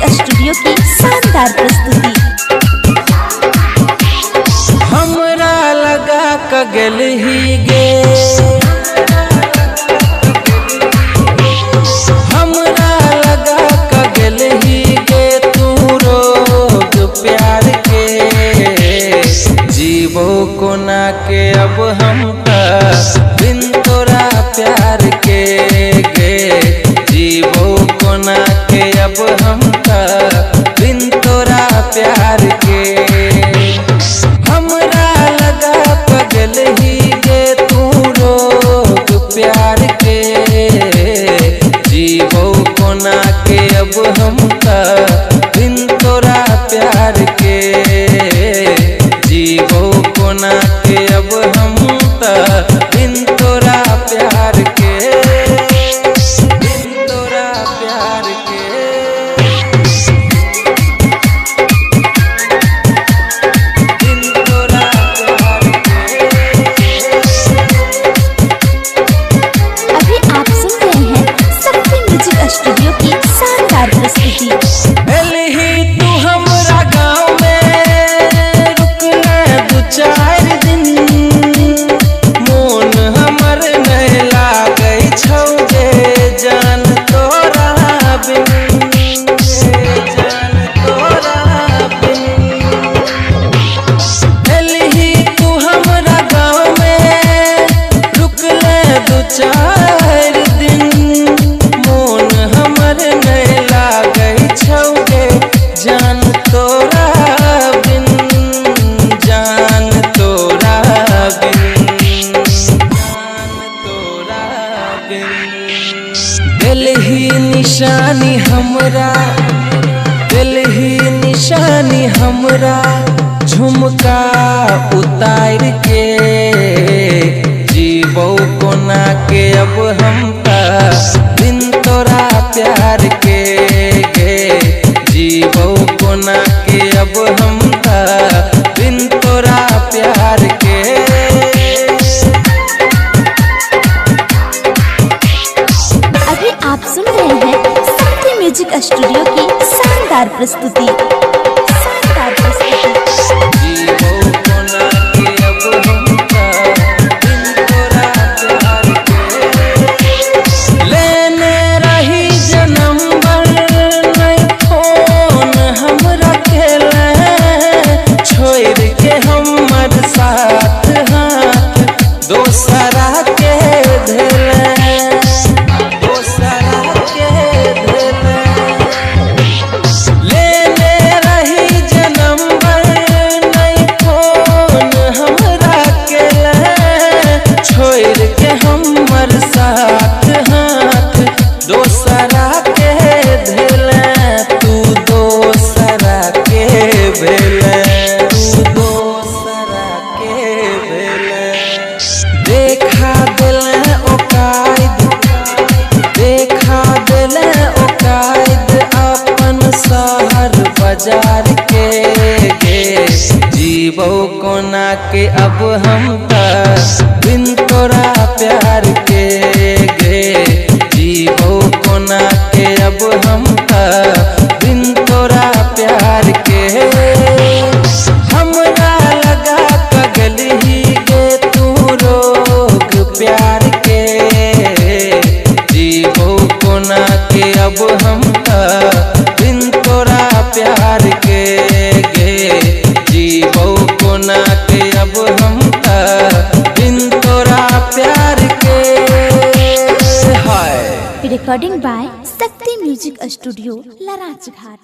Music studio की शानदार प्रस्तुति। हमरा लगा कगल ही गे, हमरा लगा कगल ही गे, तू रोग प्यार के जीवो को ना के अब हम बिन तोरा प्यार के गे, जीवो को ना के अब हम बिन तोरा प्यार के। हमरा लगा पगल ही गे, तू रोग प्यार के जीवो को ना के अब हम बिन तोरा प्यार के, जीवो को ना के अब हम बिन तोरा प्यार के, बिन तोरा प्यार के। अभी आप सुन रहे हैं शक्ति म्यूजिक स्टूडियो की शानदार प्रस्तुति। ही तू हमरा गाँव में रुकना दू चार दिन, मोन हमर नहीं लागे छौ गे जान तोरा बिन, जान तोरा बिन। ही तू हमरा गाँव में रुकना दू चार दिन, मोन हमर नहीं लागे छौ गे जान तोरा बिन, जान तोरा बिन, जान तोरा बिन। दिल ही निशानी हमरा, दिल ही निशानी हमरा झुमका उतार के जीवो को ना के अब हम बिन तोरा प्यार के गे, जीवो को ना के अब हम बिन तोरा प्यार के। अभी आप सुन रहे हैं शक्ति म्यूजिक स्टूडियो की शानदार प्रस्तुति। शानदार प्रस्तुति। जीवो को ना के अब हम बिन तोरा प्यार के। लेने रही जन्म भर नहीं फोन हमरा केले, छोड़ के हमर साथ हाथ दोसरा के धैले, दोसरा के धैले। लेने रही जन्म भर नहीं फोन हमरा केले, छोड़ के हमर साथ हाथ दोसरा के धैले, तू दोसरा के भेले, तू दोसरा के भेले। देखा दिले ओकायद, देखा दिले ओकायद अपन शहर बाजार के गे, जीवो को ना के अब हम बिन तोरा प्यार के गे, जीवो को ना के अब हम बिन तोरा प्यार के। हमरा लगा कगल ही गे, तू रोग प्यार के जीवो को ना के अब हम बिन तोरा प्यार के गे, जीवो को ना के अब हम बिन तोरा प्यार के। Hi recording by Shakti music studio Laraj घाट।